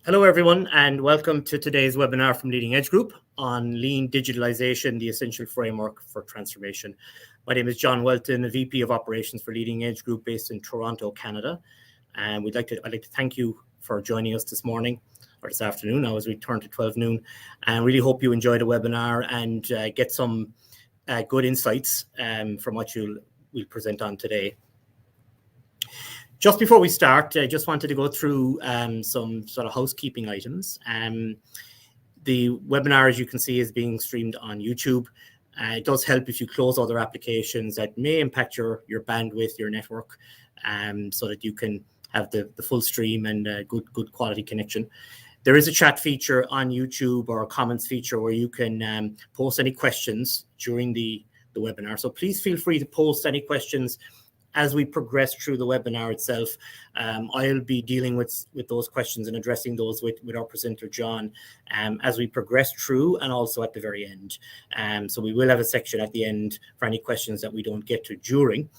Hello, everyone, and welcome to today's webinar from Leading Edge Group on Lean Digitalization, the Essential Framework for Transformation. My name is John Welton, a VP of Operations for Leading Edge Group based in Toronto, Canada. And I'd like to thank you for joining us this morning, or this afternoon now as we turn to 12 noon. And really hope you enjoy the webinar and get some good insights from what we'll present on today. Just before we start, I just wanted to go through some sort of housekeeping items. The webinar, as you can see, is being streamed on YouTube. It does help if you close other applications that may impact your bandwidth, your network, so that you can have the full stream and good quality connection. There is a chat feature on YouTube or a comments feature where you can post any questions during the webinar. So please feel free to post any questions as we progress through the webinar itself. I'll be dealing with those questions and addressing those with our presenter, John, as we progress through and also at the very end. So we will have a section at the end for any questions that we don't get to during.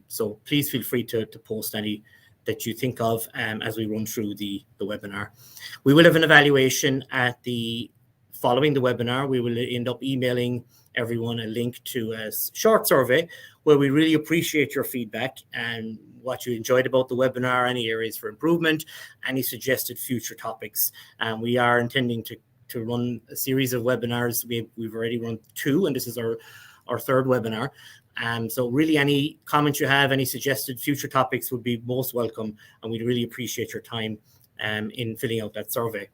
So please feel free to post any that you think of as we run through the webinar. We will have an evaluation following the webinar. We will end up emailing everyone a link to a short survey where we really appreciate your feedback and what you enjoyed about the webinar, any areas for improvement, any suggested future topics. We are intending to run a series of webinars. We've already run 2, and this is our third webinar. So really any comments you have, any suggested future topics would be most welcome, and we'd really appreciate your time in filling out that survey.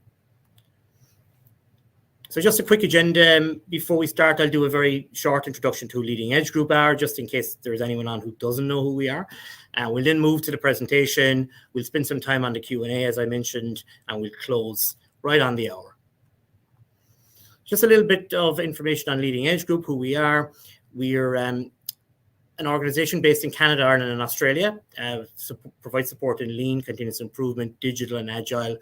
So just a quick agenda. Before we start, I'll do a very short introduction to who Leading Edge Group are, just in case there's anyone on who doesn't know who we are. We'll then move to the presentation. We'll spend some time on the Q&A, as I mentioned, and we'll close right on the hour. Just a little bit of information on Leading Edge Group, who we are. We're an organization based in Canada, Ireland, and Australia. Provide support in lean, continuous improvement, digital and agile,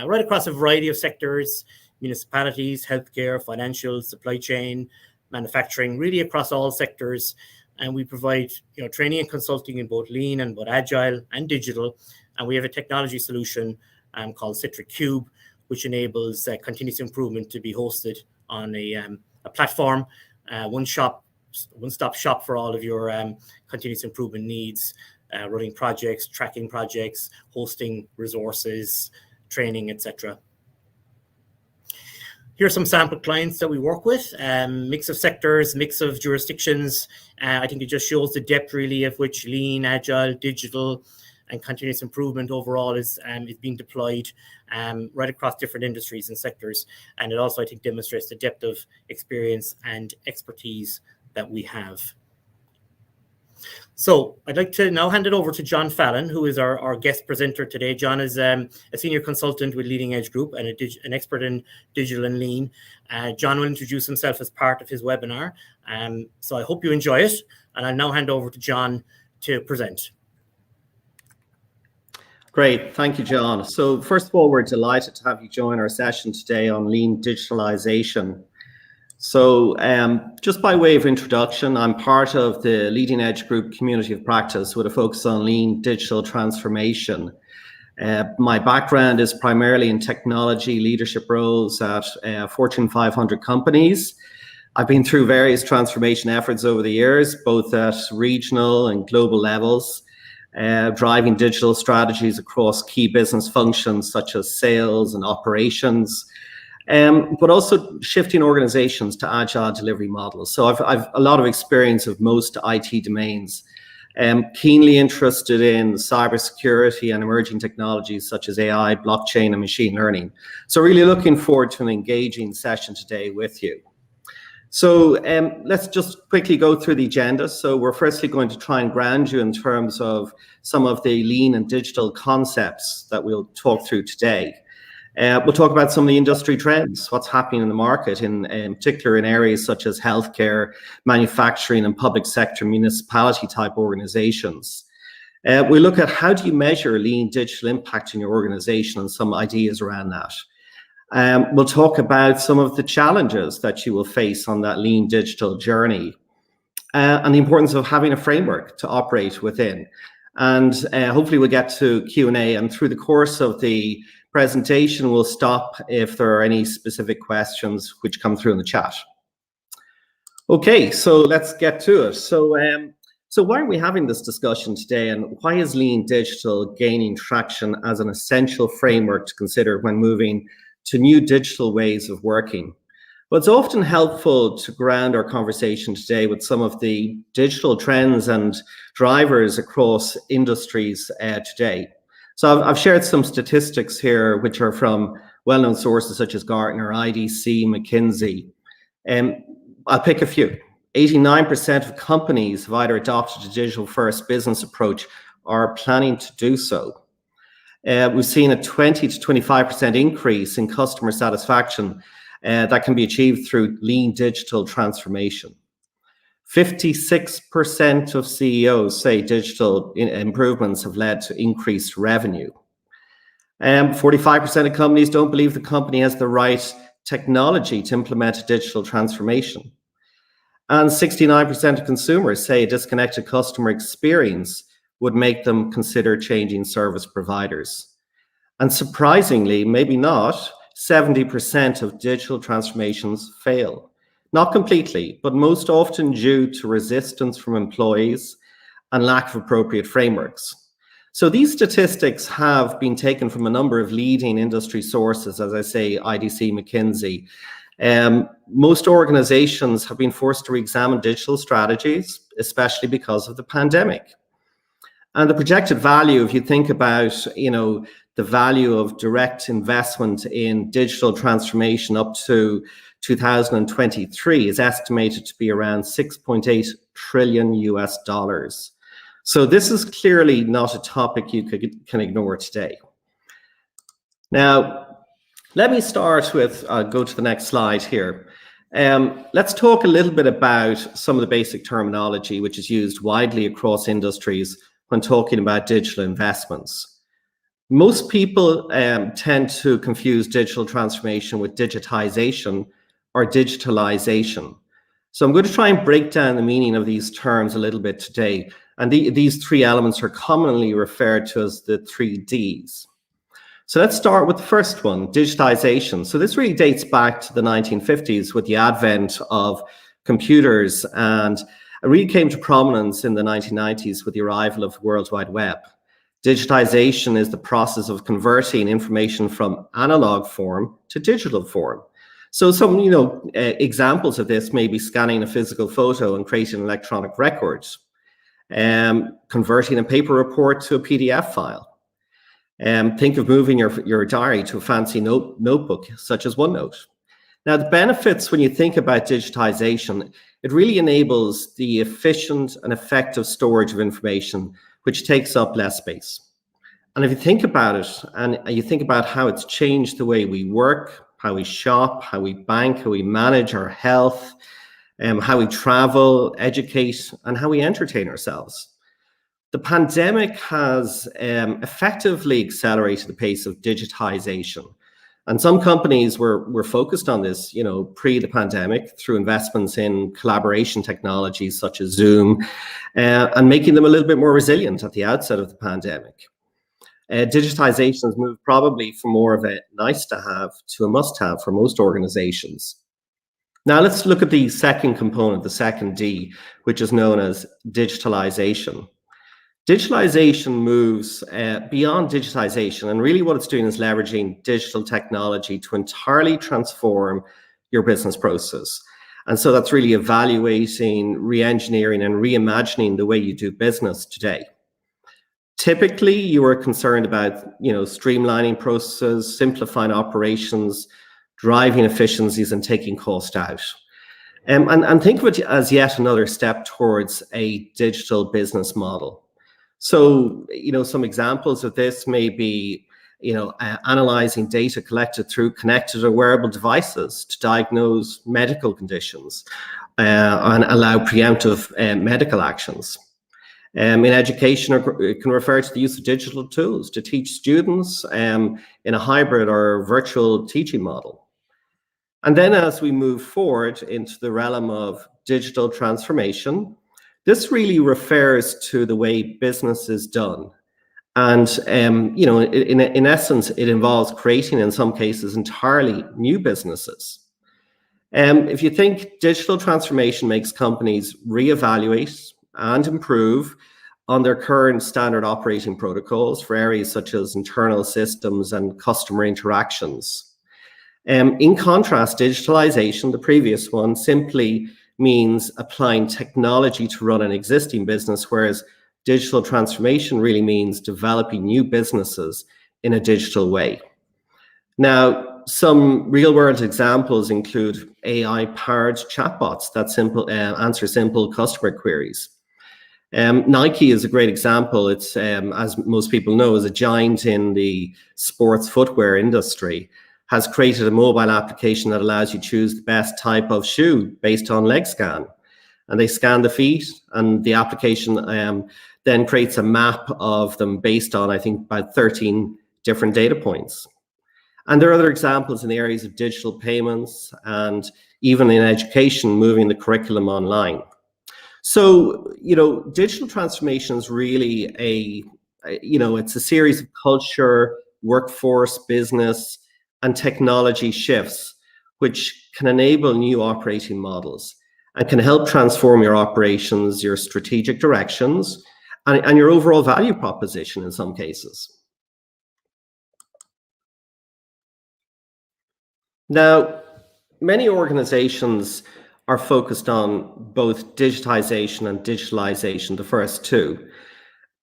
right across a variety of sectors: municipalities, healthcare, financial, supply chain, manufacturing, really across all sectors. And we provide training and consulting in both lean and both agile and digital. And we have a technology solution called Citric Cube, which enables continuous improvement to be hosted on a platform, one-stop shop for all of your continuous improvement needs, running projects, tracking projects, hosting resources, training, etc. Here are some sample clients that we work with, mix of sectors, mix of jurisdictions. I think it just shows the depth really of which lean, agile, digital, and continuous improvement overall is being deployed right across different industries and sectors. And it also, I think, demonstrates the depth of experience and expertise that we have. So I'd like to now hand it over to John Fallon, who is our guest presenter today. John is a senior consultant with Leading Edge Group and an expert in digital and lean. John will introduce himself as part of his webinar. So I hope you enjoy it. And I'll now hand over to John to present. Great. Thank you, John. So first of all, we're delighted to have you join our session today on lean digitalization. So just by way of introduction, I'm part of the Leading Edge Group community of practice with a focus on lean digital transformation. My background is primarily in technology leadership roles at Fortune 500 companies. I've been through various transformation efforts over the years, both at regional and global levels, driving digital strategies across key business functions such as sales and operations, but also shifting organizations to agile delivery models. So I've a lot of experience of most IT domains. Keenly interested in cybersecurity and emerging technologies such as AI, blockchain, and machine learning. So really looking forward to an engaging session today with you. So let's just quickly go through the agenda. So we're firstly going to try and ground you in terms of some of the lean and digital concepts that we'll talk through today. We'll talk about some of the industry trends, what's happening in the market, in particular in areas such as healthcare, manufacturing, and public sector municipality type organizations. We look at how do you measure lean digital impact in your organization and some ideas around that. We'll talk about some of the challenges that you will face on that lean digital journey and the importance of having a framework to operate within. And hopefully we'll get to Q&A, and through the course of the presentation. We'll stop if there are any specific questions which come through in the chat. Okay, so let's get to it. So why are we having this discussion today, and why is Lean Digital gaining traction as an essential framework to consider when moving to new digital ways of working? Well, it's often helpful to ground our conversation today with some of the digital trends and drivers across industries today. So I've shared some statistics here, which are from well-known sources such as Gartner, IDC, McKinsey. I'll pick a few. 89% of companies have either adopted a digital-first business approach or are planning to do so. We've seen a 20 to 25% increase in customer satisfaction that can be achieved through lean digital transformation. 56% of CEOs say digital improvements have led to increased revenue. 45% of companies don't believe the company has the right technology to implement a digital transformation. And 69% of consumers say a disconnected customer experience would make them consider changing service providers. And surprisingly, maybe not, 70% of digital transformations fail. Not completely, but most often due to resistance from employees and lack of appropriate frameworks. So these statistics have been taken from a number of leading industry sources, as I say, IDC, McKinsey. Most organizations have been forced to re-examine digital strategies, especially because of the pandemic. And the projected value, if you think about, the value of direct investment in digital transformation up to 2023 is estimated to be around $6.8 trillion US dollars. So this is clearly not a topic you can ignore today. Now, let me start with, go to the next slide here. Let's talk a little bit about some of the basic terminology which is used widely across industries when talking about digital investments. Most people tend to confuse digital transformation with digitization or digitalization. So I'm going to try and break down the meaning of these terms a little bit today. And these three elements are commonly referred to as the 3 Ds. So let's start with the first one, digitization. So this really dates back to the 1950s with the advent of computers, and it really came to prominence in the 1990s with the arrival of the World Wide Web. Digitization is the process of converting information from analog form to digital form. So some, examples of this may be scanning a physical photo and creating electronic records, converting a paper report to a PDF file. Think of moving your diary to a fancy notebook, such as OneNote. Now, the benefits when you think about digitization, it really enables the efficient and effective storage of information, which takes up less space. And if you think about it, and you think about how it's changed the way we work, how we shop, how we bank, how we manage our health, how we travel, educate, and how we entertain ourselves. The pandemic has effectively accelerated the pace of digitization. And some companies were focused on this, pre the pandemic through investments in collaboration technologies such as Zoom, and making them a little bit more resilient at the outset of the pandemic. Digitization has moved probably from more of a nice to have to a must have for most organizations. Now let's look at the second component, the second D, which is known as digitalization. Digitalization moves beyond digitization, and really what it's doing is leveraging digital technology to entirely transform your business process. And so that's really evaluating, re-engineering, and reimagining the way you do business today. Typically, you are concerned about, streamlining processes, simplifying operations, driving efficiencies, and taking cost out. And think of it as yet another step towards a digital business model. So, some examples of this may be, analyzing data collected through connected or wearable devices to diagnose medical conditions and allow preemptive medical actions. In education, it can refer to the use of digital tools to teach students in a hybrid or virtual teaching model. And then as we move forward into the realm of digital transformation, this really refers to the way business is done And in essence, it involves creating, in some cases, entirely new businesses. If you think digital transformation makes companies reevaluate and improve on their current standard operating protocols for areas such as internal systems and customer interactions. In contrast, digitalization, the previous one, simply means applying technology to run an existing business, whereas digital transformation really means developing new businesses in a digital way. Now, some real-world examples include AI-powered chatbots that answer simple customer queries. Nike is a great example. It's, as most people know, is a giant in the sports footwear industry, has created a mobile application that allows you to choose the best type of shoe based on leg scan. And they scan the feet, and the application then creates a map of them based on, I think, about 13 different data points. And there are other examples in the areas of digital payments and even in education, moving the curriculum online. So, digital transformation is really it's a series of culture, workforce, business, and technology shifts, which can enable new operating models and can help transform your operations, your strategic directions, and your overall value proposition in some cases. Now, many organizations are focused on both digitization and digitalization, the first two.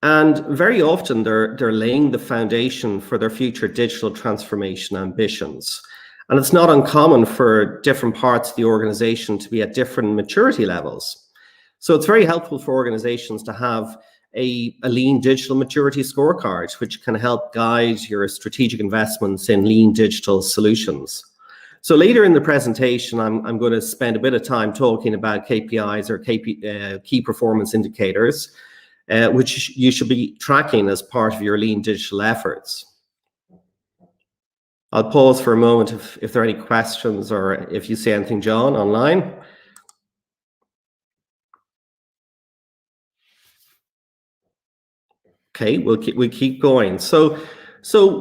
And very often they're laying the foundation for their future digital transformation ambitions. And it's not uncommon for different parts of the organization to be at different maturity levels. So it's very helpful for organizations to have a lean digital maturity scorecard, which can help guide your strategic investments in lean digital solutions. So later in the presentation, I'm going to spend a bit of time talking about KPIs or key performance indicators, which you should be tracking as part of your lean digital efforts. I'll pause for a moment if there are any questions or if you see anything, John, online. Okay, we'll keep going. So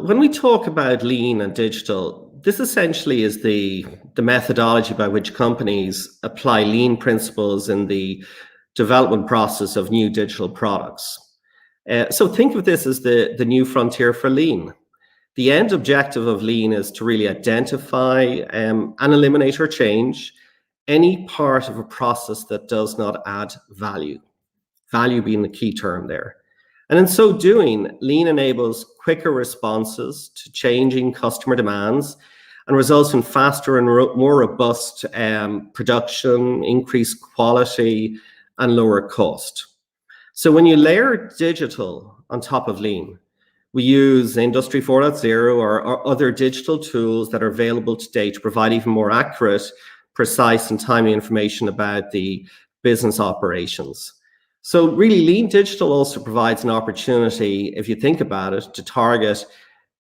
when we talk about lean and digital, this essentially is the methodology by which companies apply lean principles in the development process of new digital products. So think of this as the new frontier for lean. The end objective of lean is to really identify and eliminate or change any part of a process that does not add value, value being the key term there. And in so doing, lean enables quicker responses to changing customer demands and results in faster and more robust production, increased quality, and lower cost. So when you layer digital on top of lean, we use Industry 4.0 or other digital tools that are available today to provide even more accurate, precise, and timely information about the business operations. So really, lean digital also provides an opportunity, if you think about it, to target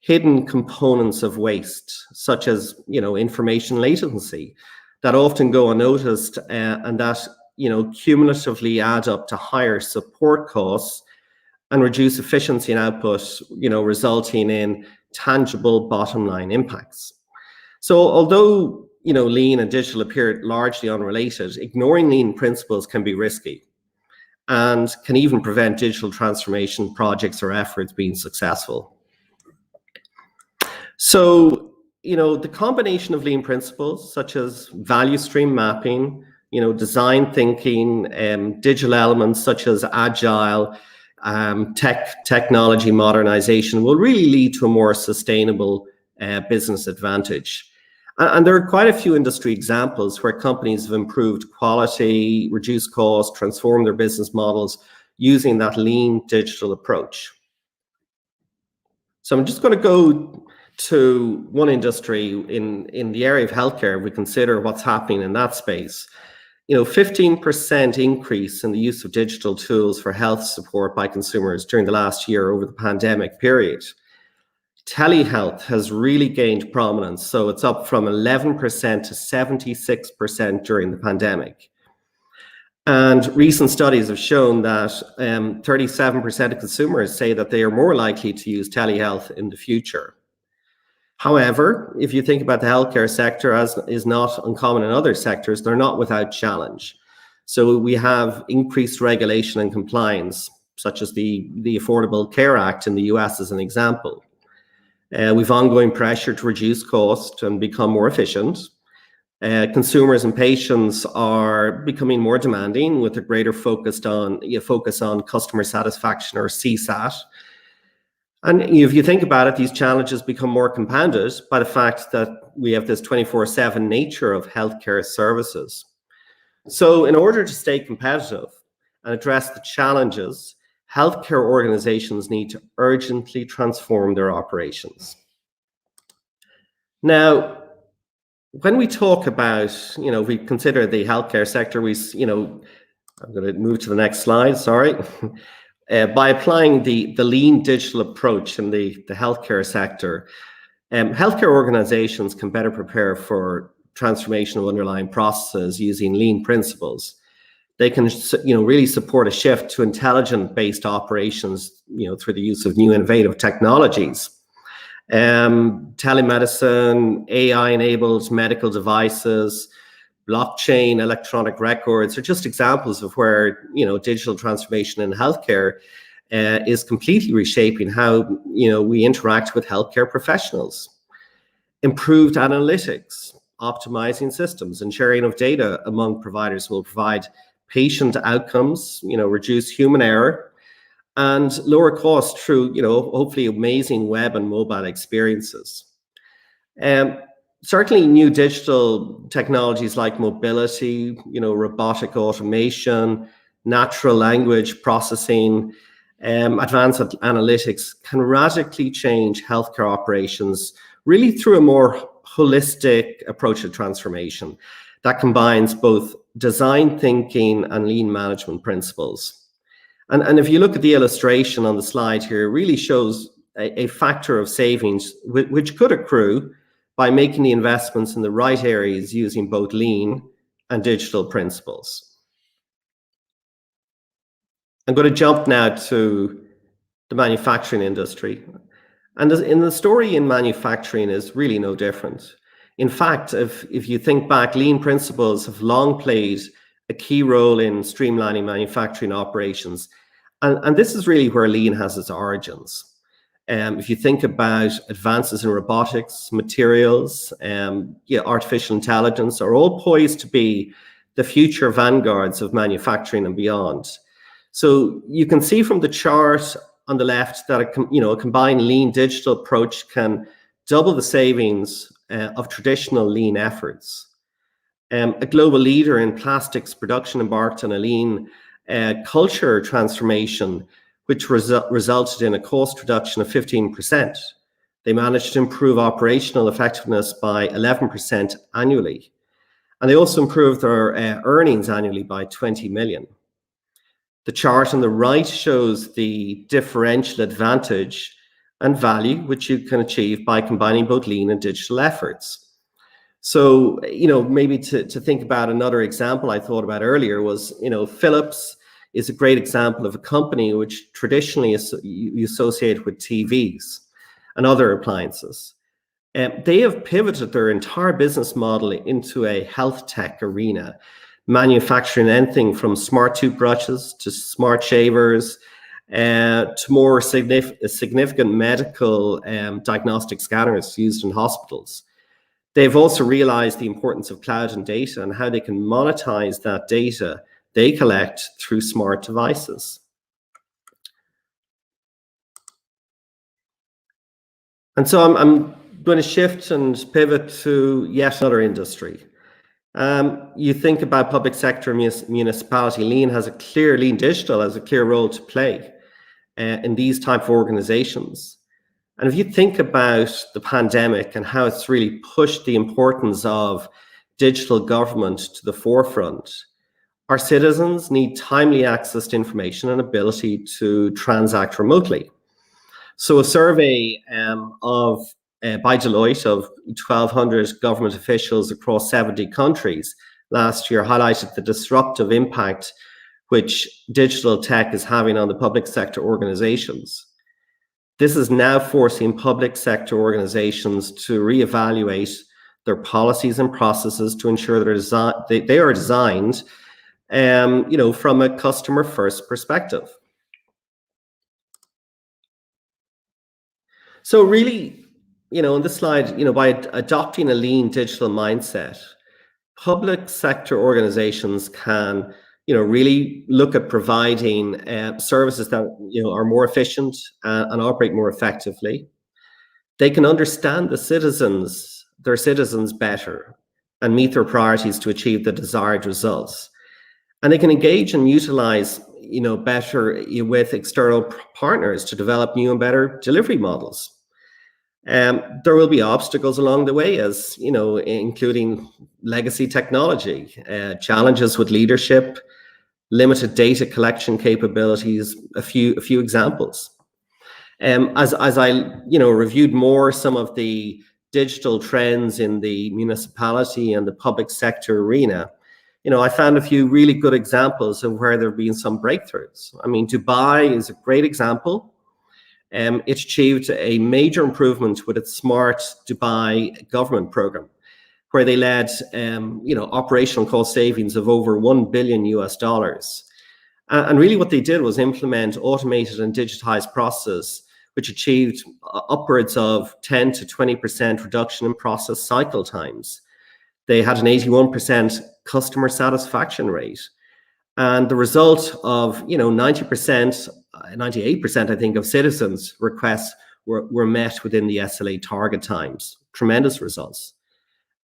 hidden components of waste, such as information latency, that often go unnoticed and that cumulatively add up to higher support costs and reduce efficiency and output, resulting in tangible bottom line impacts. So although lean and digital appear largely unrelated, ignoring lean principles can be risky and can even prevent digital transformation projects or efforts being successful. So, the combination of lean principles, such as value stream mapping, design thinking, digital elements such as agile, technology modernization will really lead to a more sustainable business advantage. And there are quite a few industry examples where companies have improved quality, reduced costs, transformed their business models using that lean digital approach. So I'm just going to go to one industry in the area of healthcare. We consider what's happening in that space. 15% increase in the use of digital tools for health support by consumers during the last year over the pandemic period. Telehealth has really gained prominence, so it's up from 11% to 76% during the pandemic. And recent studies have shown that 37% of consumers say that they are more likely to use telehealth in the future. However, if you think about the healthcare sector, as is not uncommon in other sectors, they're not without challenge. So we have increased regulation and compliance, such as the Affordable Care Act in the US as an example. We've ongoing pressure to reduce cost and become more efficient. Consumers and patients are becoming more demanding with a greater focus on customer satisfaction, or CSAT. And if you think about it, these challenges become more compounded by the fact that we have this 24/7 nature of healthcare services. So in order to stay competitive and address the challenges, healthcare organizations need to urgently transform their operations. Now, when we talk about, we consider the healthcare sector, I'm going to move to the next slide, sorry. By applying the lean digital approach in the healthcare sector, healthcare organizations can better prepare for transformation of underlying processes using lean principles. They can, really support a shift to intelligent-based operations, through the use of new innovative technologies. Telemedicine, AI-enabled medical devices, blockchain, electronic records are just examples of where, digital transformation in healthcare is completely reshaping how, we interact with healthcare professionals. Improved analytics, optimizing systems, and sharing of data among providers will provide patient outcomes, reduce human error, and lower costs through, hopefully amazing web and mobile experiences. Certainly new digital technologies like mobility, robotic automation, natural language processing, advanced analytics can radically change healthcare operations, really through a more holistic approach to transformation that combines both design thinking and lean management principles. And if you look at the illustration on the slide here, it really shows a factor of savings which could accrue by making the investments in the right areas using both lean and digital principles. I'm going to jump now to the manufacturing industry. And in the story in manufacturing is really no different. In fact, if you think back, lean principles have long played a key role in streamlining manufacturing operations. And this is really where lean has its origins. If you think about advances in robotics, materials, artificial intelligence are all poised to be the future vanguards of manufacturing and beyond. So you can see from the chart on the left that a combined lean digital approach can double the savings of traditional lean efforts. A global leader in plastics production embarked on a lean culture transformation, which resulted in a cost reduction of 15%. They managed to improve operational effectiveness by 11% annually. And they also improved their earnings annually by 20 million. The chart on the right shows the differential advantage and value which you can achieve by combining both lean and digital efforts. So, maybe to think about another example I thought about earlier was, Philips is a great example of a company which traditionally you associate with TVs and other appliances. They have pivoted their entire business model into a health tech arena, manufacturing anything from smart toothbrushes to smart shavers to more significant medical diagnostic scanners used in hospitals. They've also realized the importance of cloud and data and how they can monetize that data they collect through smart devices. And so I'm going to shift and pivot to yet another industry. You think about public sector municipality, lean digital has a clear role to play in these type of organizations. And if you think about the pandemic and how it's really pushed the importance of digital government to the forefront, our citizens need timely access to information and ability to transact remotely. So a survey by Deloitte of 1,200 government officials across 70 countries last year highlighted the disruptive impact which digital tech is having on the public sector organizations. This is now forcing public sector organizations to reevaluate their policies and processes to ensure that they are designed from a customer first perspective. So really, on this slide, by adopting a lean digital mindset, public sector organizations can, really look at providing services that, are more efficient and operate more effectively. They can understand their citizens better and meet their priorities to achieve the desired results. And they can engage and utilize, better with external partners to develop new and better delivery models. There will be obstacles along the way, as including legacy technology, challenges with leadership, limited data collection capabilities. A few examples. As I reviewed more some of the digital trends in the municipality and the public sector arena, I found a few really good examples of where there have been some breakthroughs. I mean, Dubai is a great example. It achieved a major improvement with its Smart Dubai government program, where they led, operational cost savings of over $1 billion US. And really what they did was implement automated and digitized processes, which achieved upwards of 10 to 20% reduction in process cycle times. They had an 81% customer satisfaction rate. And the result of, 90%, 98%, I think, of citizens' requests were met within the SLA target times. Tremendous results.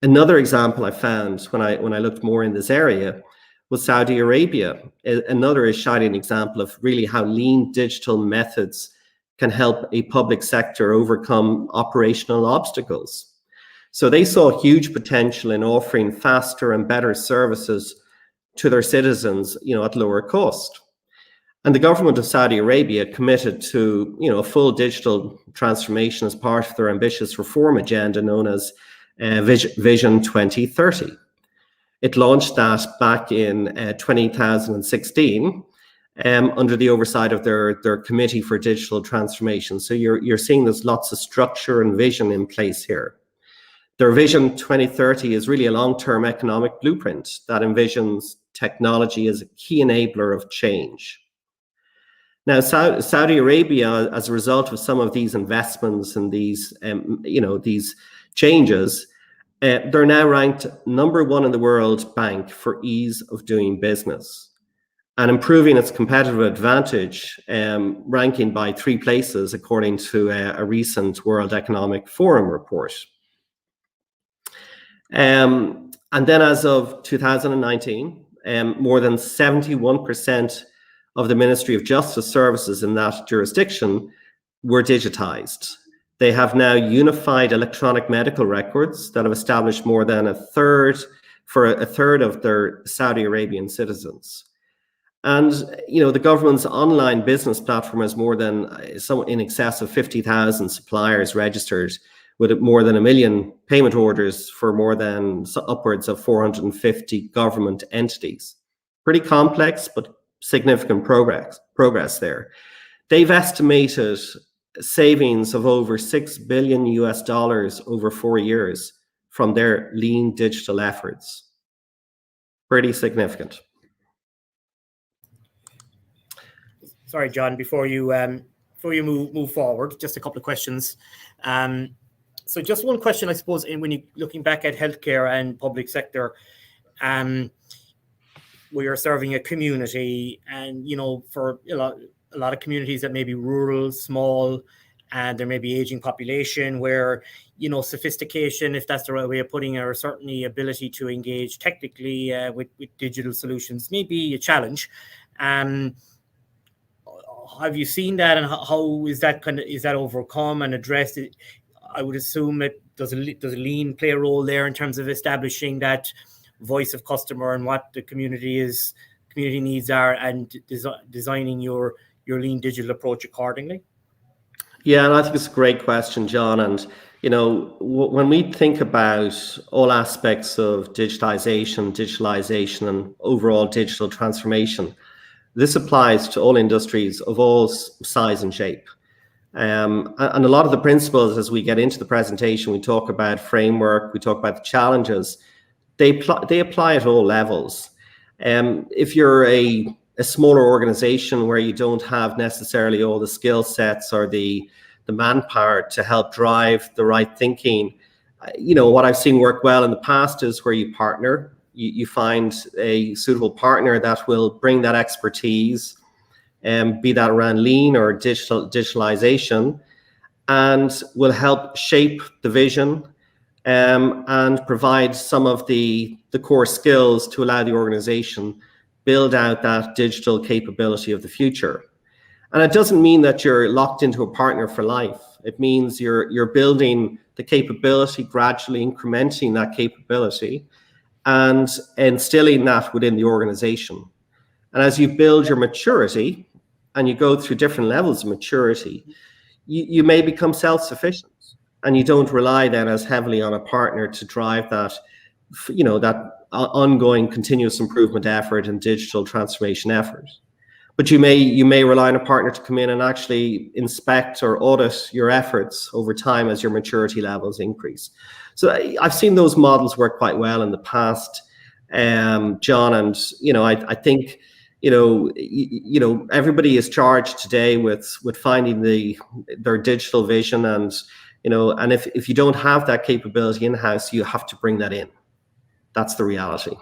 Another example I found when I looked more in this area was Saudi Arabia. Another shining example of really how lean digital methods can help a public sector overcome operational obstacles. So they saw huge potential in offering faster and better services to their citizens, at lower cost. And the government of Saudi Arabia committed to, a full digital transformation as part of their ambitious reform agenda known as Vision 2030. It launched that back in 2016 under the oversight of their Committee for Digital Transformation. So you're seeing there's lots of structure and vision in place here. Their Vision 2030 is really a long-term economic blueprint that envisions technology as a key enabler of change. Now, Saudi Arabia, as a result of some of these investments and these, these changes, they're now ranked #1 in the World Bank for ease of doing business and improving its competitive advantage, ranking by 3 places, according to a recent World Economic Forum report. And then as of 2019, more than 71% of the Ministry of Justice services in that jurisdiction were digitized. They have now unified electronic medical records that have established more than a third of their Saudi Arabian citizens. And, the government's online business platform has more than in excess of 50,000 suppliers registered, with more than 1 million payment orders for more than upwards of 450 government entities. Pretty complex, but significant progress there. They've estimated savings of over $6 billion US over 4 years from their lean digital efforts. Pretty significant. Sorry, John, before you move forward, just a couple of questions. So just one question, I suppose, when you're looking back at healthcare and public sector, we are serving a community, and for a lot of communities that may be rural, small, and there may be aging population where sophistication, if that's the right way of putting it, or certainly ability to engage technically with digital solutions may be a challenge. Have you seen that, and how is that overcome and addressed? I would assume it does a lean play a role there in terms of establishing that voice of customer and what the community needs are, and designing your lean digital approach accordingly? Yeah, and I think it's a great question, John. And When we think about all aspects of digitalization, and overall digital transformation, this applies to all industries of all size and shape. And a lot of the principles, as we get into the presentation, we talk about framework, we talk about the challenges, they apply at all levels. If you're a smaller organization where you don't have necessarily all the skill sets or the manpower to help drive the right thinking, what I've seen work well in the past is where you partner. You find a suitable partner that will bring that expertise, be that around lean or digitalization, and will help shape the vision, and provide some of the core skills to allow the organization build out that digital capability of the future. And it doesn't mean that you're locked into a partner for life. It means you're building the capability, gradually incrementing that capability, and instilling that within the organization. And as you build your maturity and you go through different levels of maturity, you may become self-sufficient, and you don't rely then as heavily on a partner to drive that, that ongoing continuous improvement effort and digital transformation effort. But you may rely on a partner to come in and actually inspect or audit your efforts over time as your maturity levels increase. So I've seen those models work quite well in the past, John, and I think everybody is charged today with finding their digital vision, and if you don't have that capability in-house, you have to bring that in. That's the reality.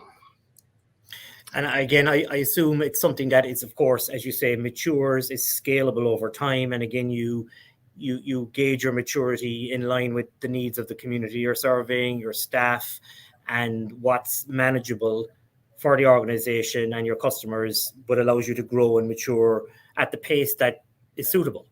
And again, I assume it's something that is, of course, as you say, matures, is scalable over time. And again, you gauge your maturity in line with the needs of the community you're serving, your staff, and what's manageable for the organization and your customers, but allows you to grow and mature at the pace that is suitable.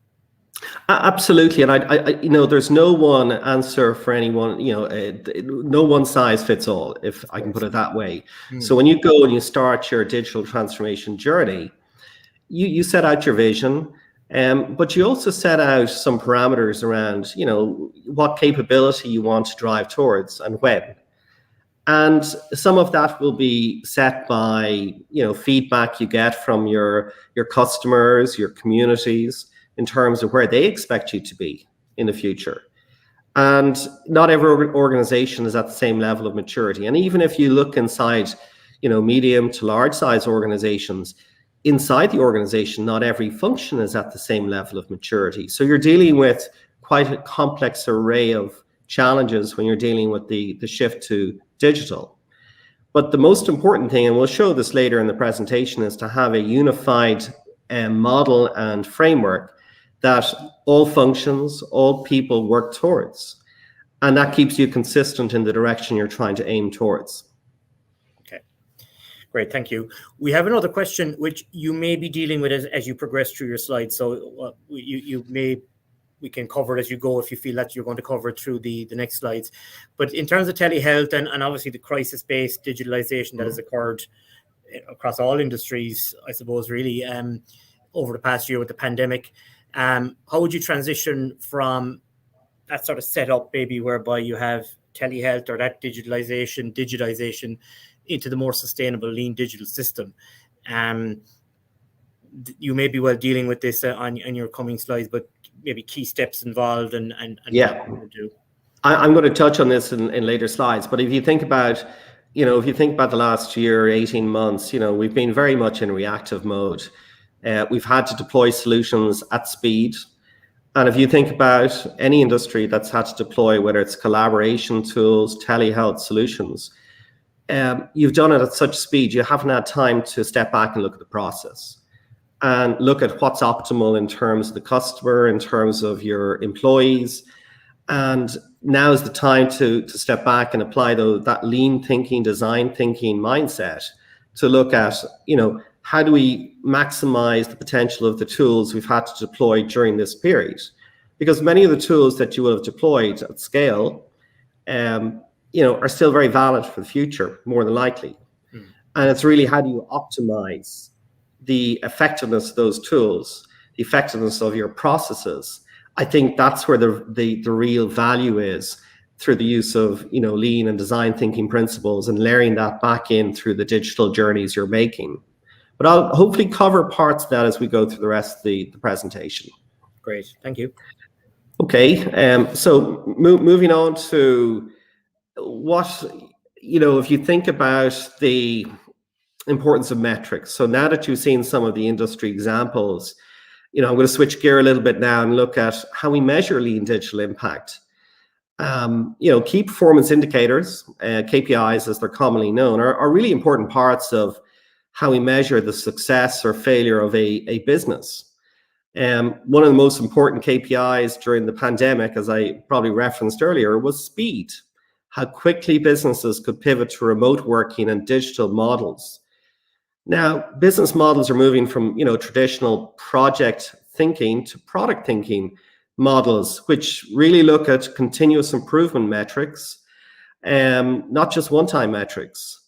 Absolutely, and I there's no one answer for anyone. No one size fits all, if I can put it that way. So when you go and you start your digital transformation journey, you set out your vision, but you also set out some parameters around what capability you want to drive towards and when. And some of that will be set by feedback you get from your customers, your communities, in terms of where they expect you to be in the future. And not every organization is at the same level of maturity. And even if you look inside, medium to large size organizations, inside the organization, not every function is at the same level of maturity. So you're dealing with quite a complex array of challenges when you're dealing with the shift to digital. But the most important thing, and we'll show this later in the presentation, is to have a unified model and framework that all functions, all people work towards. And that keeps you consistent in the direction you're trying to aim towards. Okay, great, thank you. We have another question which you may be dealing with as you progress through your slides. So we can cover it as you go if you feel that you're going to cover it through the next slides. But in terms of telehealth and obviously the crisis-based digitalization that has occurred across all industries, I suppose, really, over the past year with the pandemic, how would you transition from that sort of setup, maybe whereby you have telehealth or that digitization into the more sustainable lean digital system? You may be well dealing with this on your coming slides, but maybe key steps involved and yeah, what you do. I'm going to touch on this in later slides. But if you think about the last year, 18 months, we've been very much in reactive mode. We've had to deploy solutions at speed. And if you think about any industry that's had to deploy, whether it's collaboration tools, telehealth solutions, you've done it at such speed, you haven't had time to step back and look at the process and look at what's optimal in terms of the customer, in terms of your employees. And now is the time to step back and apply that lean thinking, design thinking mindset to look at, how do we maximize the potential of the tools we've had to deploy during this period? Because many of the tools that you will have deployed at scale, are still very valid for the future, more than likely. And it's really, how do you optimize the effectiveness of those tools, the effectiveness of your processes, I think that's where the real value is, through the use of, you know, lean and design thinking principles and layering that back in through the digital journeys you're making. But I'll hopefully cover parts of that as we go through the rest of the presentation. Great, thank you. Okay, so moving on to what, you know, if you think about the importance of metrics. So now that you've seen some of the industry examples, you know, I'm going to switch gear a little bit now and look at how we measure lean digital impact. You know, key performance indicators, KPIs as they're commonly known, are really important parts of how we measure the success or failure of a business. One of the most important KPIs during the pandemic, as I probably referenced earlier, was speed. How quickly businesses could pivot to remote working and digital models. Now, business models are moving from, you know, traditional project thinking to product thinking models, which really look at continuous improvement metrics, not just one-time metrics.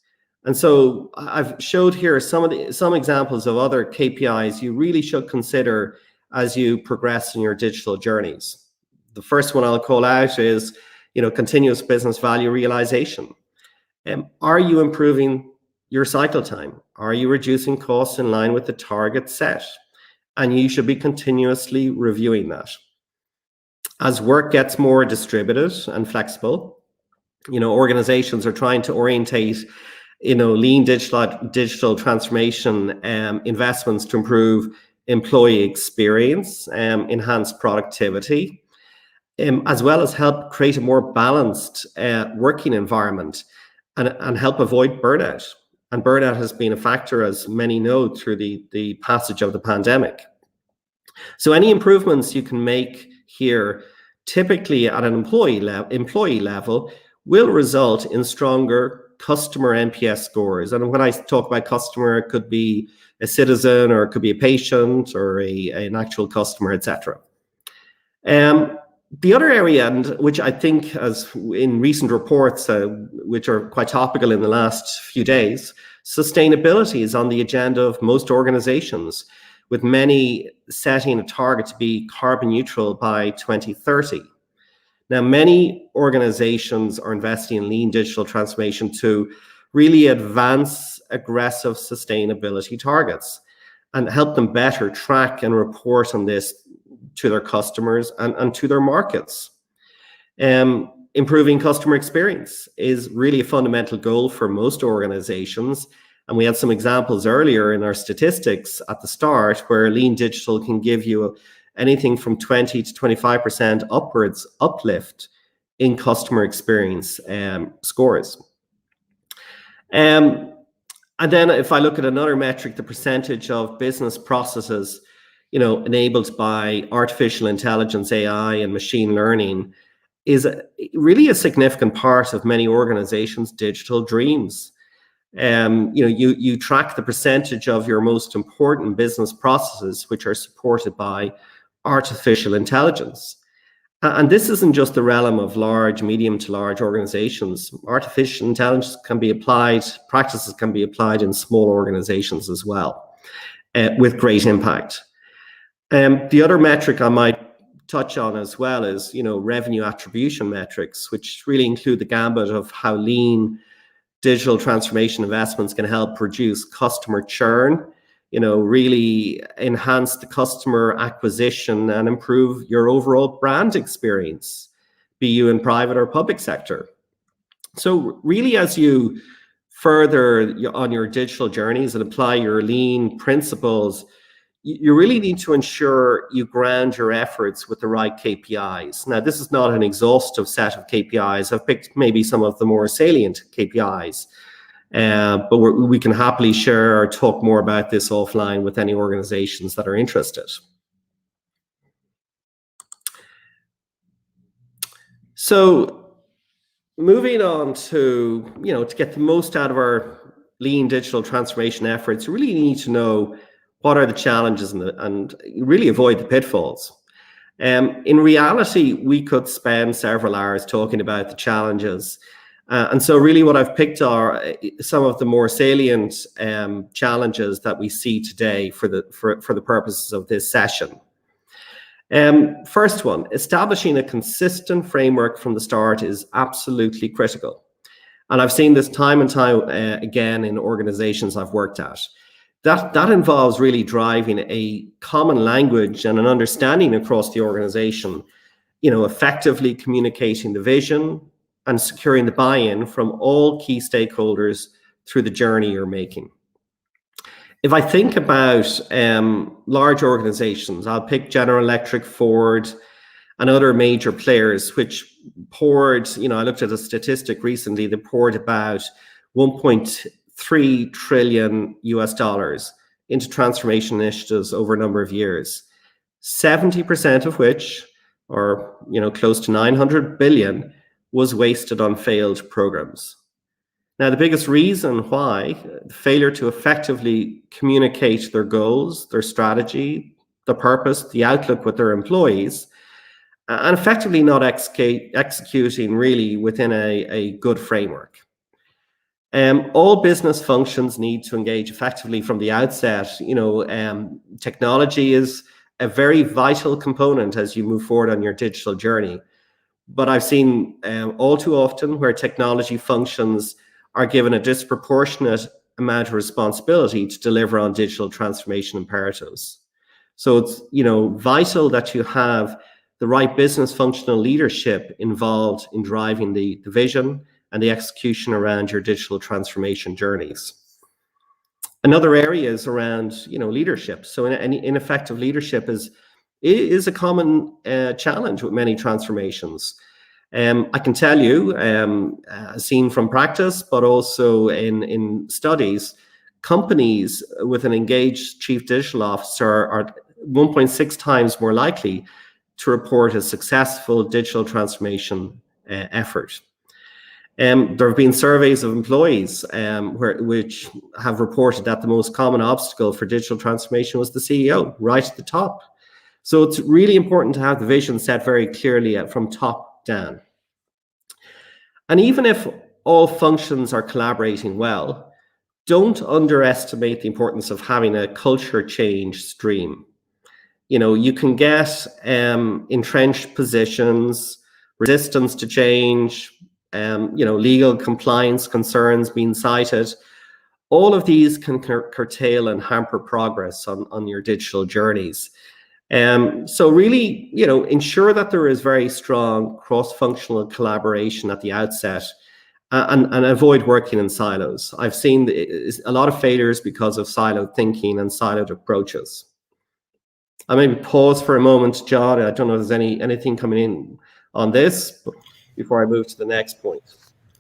And so I've showed here some examples of other KPIs you really should consider as you progress in your digital journeys. The first one I'll call out is, you know, continuous business value realization. Are you improving your cycle time? Are you reducing costs in line with the target set? And you should be continuously reviewing that. As work gets more distributed and flexible, you know, organizations are trying to orientate, you know, lean digital transformation investments to improve employee experience, enhance productivity, as well as help create a more balanced working environment and help avoid burnout. And burnout has been a factor, as many know, through the passage of the pandemic. So any improvements you can make here, typically at an employee level, will result in stronger customer NPS scores. And when I talk about customer, it could be a citizen, or it could be a patient, or an actual customer, etc. The other area, and which I think, as in recent reports, which are quite topical in the last few days, sustainability is on the agenda of most organizations, with many setting a target to be carbon neutral by 2030. Now, many organizations are investing in lean digital transformation to really advance aggressive sustainability targets and help them better track and report on this to their customers and to their markets. Improving customer experience is really a fundamental goal for most organizations. And we had some examples earlier in our statistics at the start where lean digital can give you anything from 20 to 25% upwards uplift in customer experience scores. And then if I look at another metric, the percentage of business processes, you know, enabled by artificial intelligence, AI, and machine learning is really a significant part of many organizations' digital dreams. You know, you track the percentage of your most important business processes which are supported by artificial intelligence. And this isn't just the realm of large, medium to large organizations. Artificial intelligence can be applied, practices can be applied in small organizations as well, with great impact. The other metric I might touch on as well is, you know, revenue attribution metrics, which really include the gambit of how lean digital transformation investments can help reduce customer churn, you know, really enhance the customer acquisition and improve your overall brand experience, be you in private or public sector. So really, as you further on your digital journeys and apply your lean principles, you really need to ensure you ground your efforts with the right KPIs. Now, this is not an exhaustive set of KPIs. I've picked maybe some of the more salient KPIs, but we can happily share or talk more about this offline with any organizations that are interested. So moving on to, you know, to get the most out of our lean digital transformation efforts, you really need to know what are the challenges and really avoid the pitfalls. In reality, we could spend several hours talking about the challenges. And so really what I've picked are some of the more salient challenges that we see today for the purposes of this session. First one, establishing a consistent framework from the start is absolutely critical. And I've seen this time and time again in organizations I've worked at. That involves really driving a common language and an understanding across the organization, effectively communicating the vision and securing the buy-in from all key stakeholders through the journey you're making. If I think about large organizations, I'll pick General Electric, Ford, and other major players, which poured, I looked at a statistic recently, they poured about 1.3 trillion US dollars into transformation initiatives over a number of years, 70% of which, or close to 900 billion, was wasted on failed programs. Now, the biggest reason why, the failure to effectively communicate their goals, their strategy, the purpose, the outlook with their employees, and effectively not executing really within a good framework. All business functions need to engage effectively from the outset. Technology is a very vital component as you move forward on your digital journey. But I've seen all too often where technology functions are given a disproportionate amount of responsibility to deliver on digital transformation imperatives. So it's vital that you have the right business functional leadership involved in driving the vision and the execution around your digital transformation journeys. Another area is around leadership. So ineffective leadership is a common challenge with many transformations. I can tell you, seen from practice, but also in studies, companies with an engaged chief digital officer are 1.6 times more likely to report a successful digital transformation effort. There have been surveys of employees which have reported that the most common obstacle for digital transformation was the CEO, right at the top. So it's really important to have the vision set very clearly from top down. And even if all functions are collaborating well, don't underestimate the importance of having a culture change stream. You can get entrenched positions, resistance to change, legal compliance concerns being cited. All of these can curtail and hamper progress on your digital journeys. So really, ensure that there is very strong cross-functional collaboration at the outset and avoid working in silos. I've seen a lot of failures because of siloed thinking and siloed approaches. I maybe pause for a moment, John. I don't know if there's anything coming in on this before I move to the next point.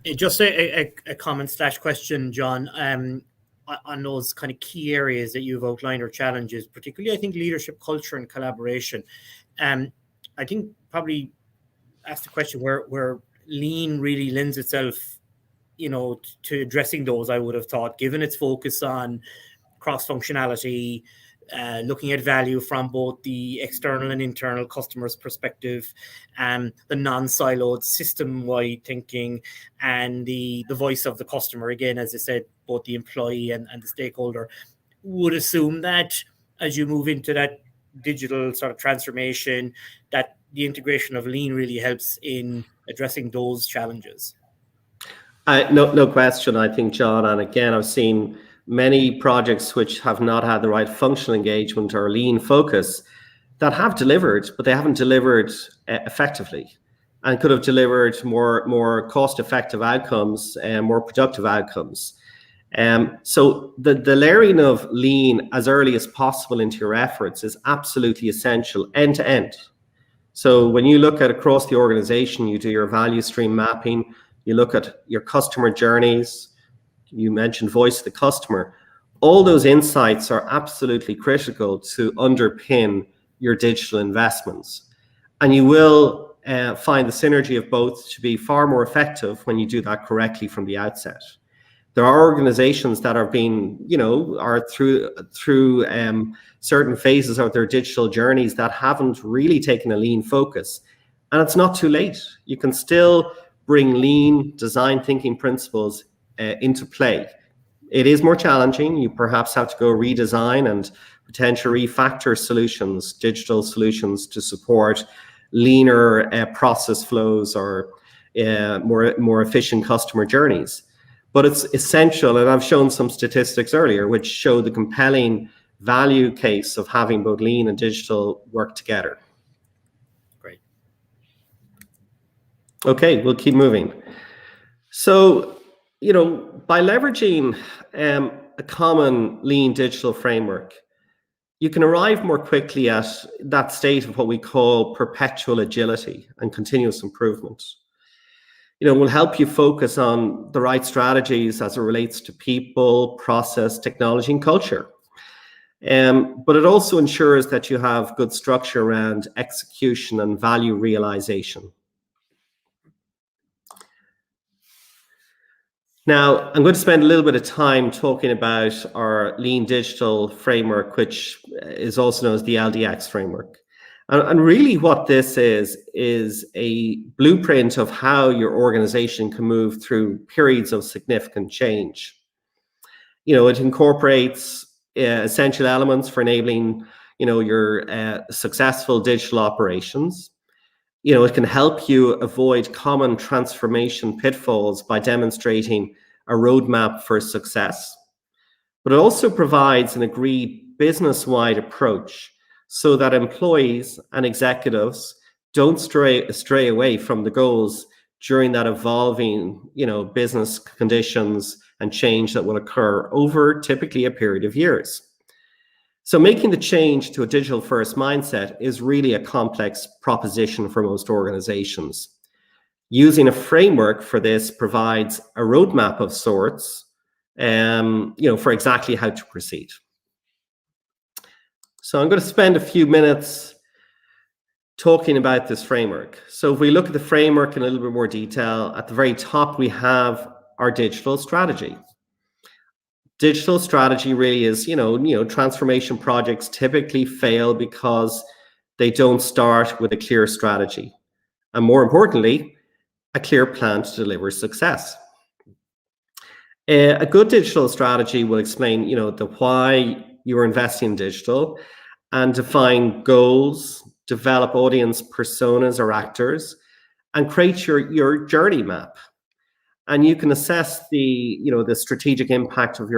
Just a comment / question, John, on those kind of key areas that you've outlined or challenges, particularly I think leadership culture and collaboration. I think probably ask the question where Lean really lends itself, to addressing those, I would have thought, given its focus on cross-functionality, looking at value from both the external and internal customers' perspective, the non-siloed system-wide thinking, and the voice of the customer. Again, as I said, both the employee and the stakeholder. Would assume that as you move into that digital sort of transformation, that the integration of Lean really helps in addressing those challenges. No question, I think, John. And again, I've seen many projects which have not had the right functional engagement or Lean focus that have delivered, but they haven't delivered effectively, and could have delivered more cost-effective outcomes and more productive outcomes. So the layering of Lean as early as possible into your efforts is absolutely essential, end to end. So when you look at across the organization, you do your value stream mapping, you look at your customer journeys, you mentioned voice of the customer. All those insights are absolutely critical to underpin your digital investments. And you will find the synergy of both to be far more effective when you do that correctly from the outset. There are organizations that are being, are through certain phases of their digital journeys that haven't really taken a Lean focus. And it's not too late. You can still bring Lean design thinking principles into play. It is more challenging. You perhaps have to go redesign and potential refactor solutions, digital solutions to support leaner process flows or more efficient customer journeys. But it's essential, and I've shown some statistics earlier which show the compelling value case of having both lean and digital work together. Great. Okay, we'll keep moving. So, by leveraging a common lean digital framework, you can arrive more quickly at that state of what we call perpetual agility and continuous improvement. Will help you focus on the right strategies as it relates to people, process, technology, and culture. But it also ensures that you have good structure around execution and value realization. Now, I'm going to spend a little bit of time talking about our Lean Digital framework, which is also known as the LDX framework. And really what this is a blueprint of how your organization can move through periods of significant change. It incorporates essential elements for enabling, your successful digital operations. It can help you avoid common transformation pitfalls by demonstrating a roadmap for success. But it also provides an agreed business-wide approach so that employees and executives don't stray away from the goals during that evolving, business conditions and change that will occur over typically a period of years. So making the change to a digital-first mindset is really a complex proposition for most organizations. Using a framework for this provides a roadmap of sorts, for exactly how to proceed. So I'm going to spend a few minutes talking about this framework. So if we look at the framework in a little bit more detail, at the very top we have our digital strategy. Digital strategy really is, transformation projects typically fail because they don't start with a clear strategy. And more importantly, a clear plan to deliver success. A good digital strategy will explain, the why you are investing in digital and define goals, develop audience personas or actors, and create your journey map. And you can assess the strategic impact of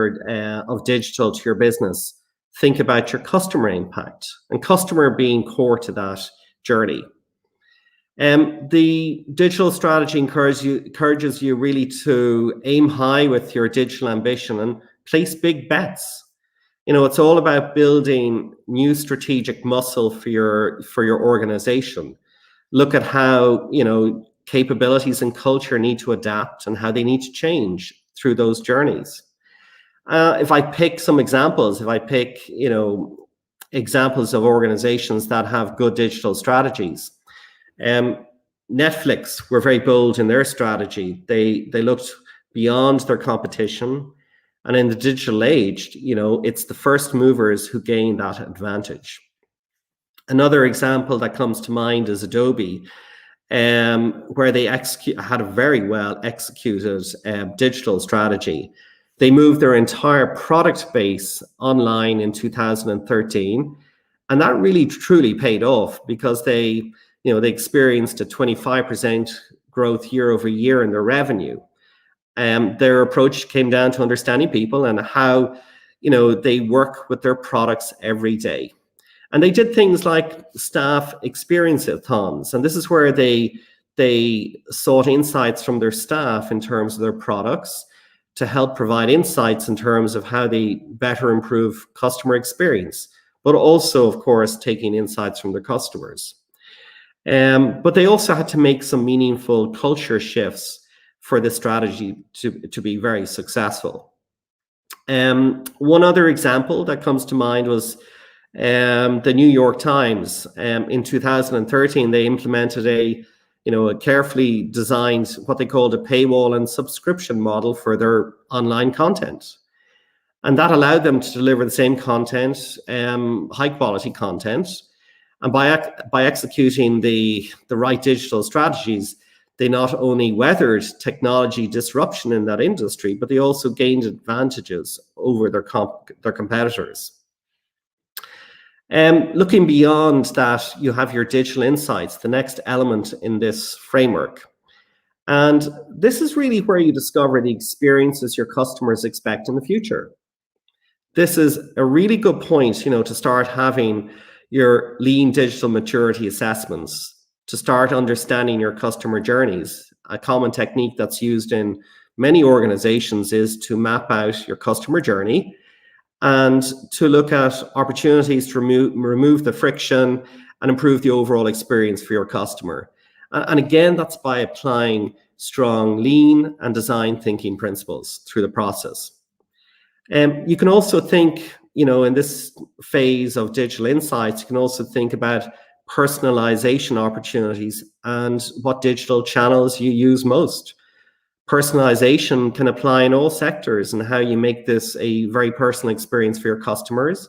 of digital to your business. Think about your customer impact, and customer being core to that journey. The digital strategy encourages you really to aim high with your digital ambition and place big bets. It's all about building new strategic muscle for your organization. Look at how capabilities and culture need to adapt and how they need to change through those journeys. If I pick some examples, examples of organizations that have good digital strategies, Netflix were very bold in their strategy. They looked beyond their competition, and in the digital age, it's the first movers who gain that advantage. Another example that comes to mind is Adobe, where they had a very well executed digital strategy. They moved their entire product base online in 2013, and that really truly paid off because they experienced a 25% growth year over year in their revenue. Their approach came down to understanding people and how they work with their products every day. And they did things like staff experience-a-thons, and this is where they sought insights from their staff in terms of their products to help provide insights in terms of how they better improve customer experience, but also, of course, taking insights from their customers. But they also had to make some meaningful culture shifts for the strategy to be very successful. One other example that comes to mind was the New York Times. In 2013, they implemented a carefully designed what they called a paywall and subscription model for their online content. And that allowed them to deliver the same content, high quality content. And by executing the right digital strategies, they not only weathered technology disruption in that industry, but they also gained advantages over their competitors. Looking beyond that, you have your digital insights, the next element in this framework. And this is really where you discover the experiences your customers expect in the future. This is a really good point, to start having your lean digital maturity assessments, to start understanding your customer journeys. A common technique that's used in many organizations is to map out your customer journey and to look at opportunities to remove the friction and improve the overall experience for your customer. And again, that's by applying strong lean and design thinking principles through the process. You can also think, in this phase of digital insights, you can also think about personalization opportunities and what digital channels you use most. Personalization can apply in all sectors and how you make this a very personal experience for your customers.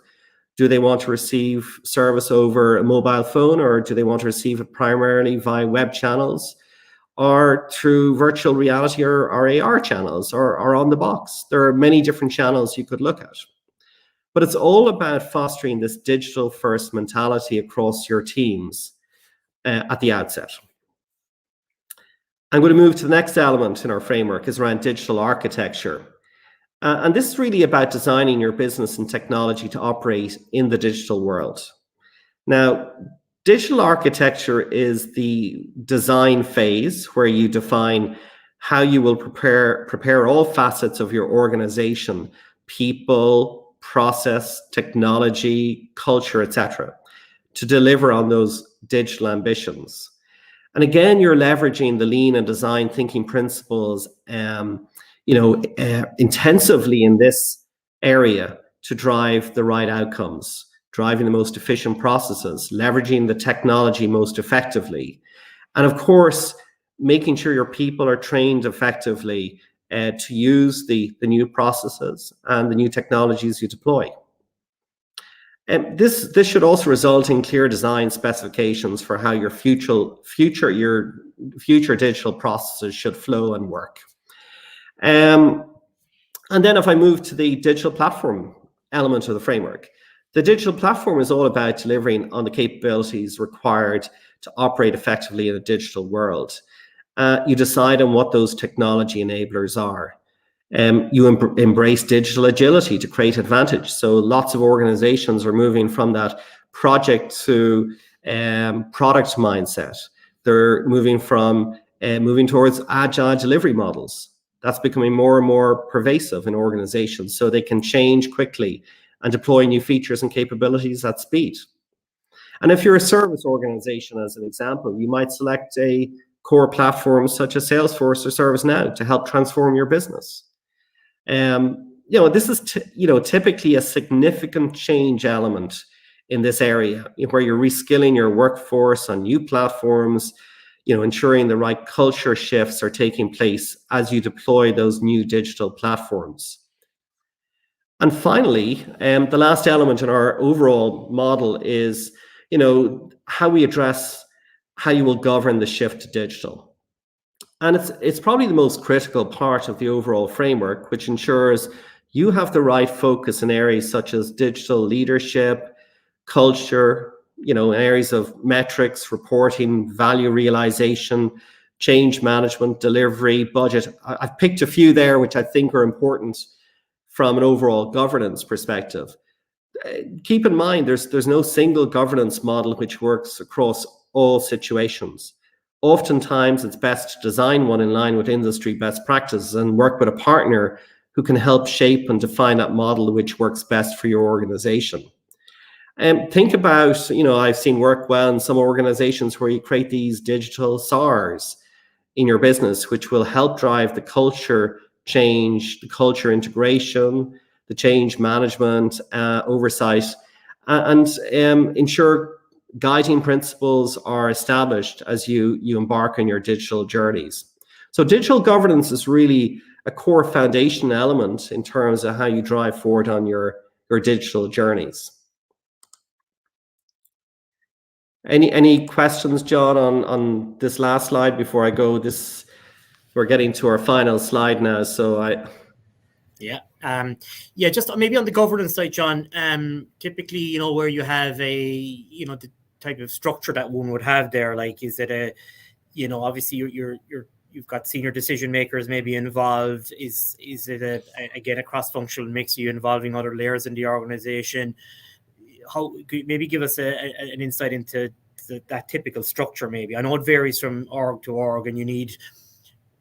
Do they want to receive service over a mobile phone, or do they want to receive it primarily via web channels, or through virtual reality or AR channels, or on the box? There are many different channels you could look at. But it's all about fostering this digital first mentality across your teams at the outset. I'm going to move to the next element in our framework, is around digital architecture. And this is really about designing your business and technology to operate in the digital world. Now, digital architecture is the design phase where you define how you will prepare all facets of your organization, people, process, technology, culture, etc., to deliver on those digital ambitions. And again, you're leveraging the lean and design thinking principles, intensively in this area to drive the right outcomes, driving the most efficient processes, leveraging the technology most effectively. And of course, making sure your people are trained effectively to use the new processes and the new technologies you deploy. This should also result in clear design specifications for how your future digital processes should flow and work. And then if I move to the digital platform element of the framework, the digital platform is all about delivering on the capabilities required to operate effectively in a digital world. You decide on what those technology enablers are. You embrace digital agility to create advantage. So lots of organizations are moving from that project to product mindset. They're moving towards agile delivery models. That's becoming more and more pervasive in organizations, so they can change quickly and deploy new features and capabilities at speed. And if you're a service organization, as an example, you might select a core platform such as Salesforce or ServiceNow to help transform your business. This is typically a significant change element in this area, where you're reskilling your workforce on new platforms, ensuring the right culture shifts are taking place as you deploy those new digital platforms. And finally, the last element in our overall model is, how we address how you will govern the shift to digital. And it's probably the most critical part of the overall framework, which ensures you have the right focus in areas such as digital leadership, culture, areas of metrics, reporting, value realization, change management, delivery, budget. I've picked a few there, which I think are important from an overall governance perspective. Keep in mind, there's no single governance model which works across all situations. Oftentimes, it's best to design one in line with industry best practices and work with a partner who can help shape and define that model which works best for your organization. And think about, I've seen work well in some organizations where you create these digital SARs in your business, which will help drive the culture change, the culture integration, the change management, oversight, and ensure guiding principles are established as you embark on your digital journeys. So digital governance is really a core foundation element in terms of how you drive forward on your digital journeys. Any questions, John, on this last slide before I go? We're getting to our final slide now, so Yeah, Yeah, just maybe on the governance side, John, typically, where you have the type of structure that one would have there, like, is it obviously you've got senior decision makers maybe involved. Is it again a cross-functional mix? Are you involving other layers in the organization? How maybe give us an insight into that typical structure? Maybe I know it varies from org to org, and you need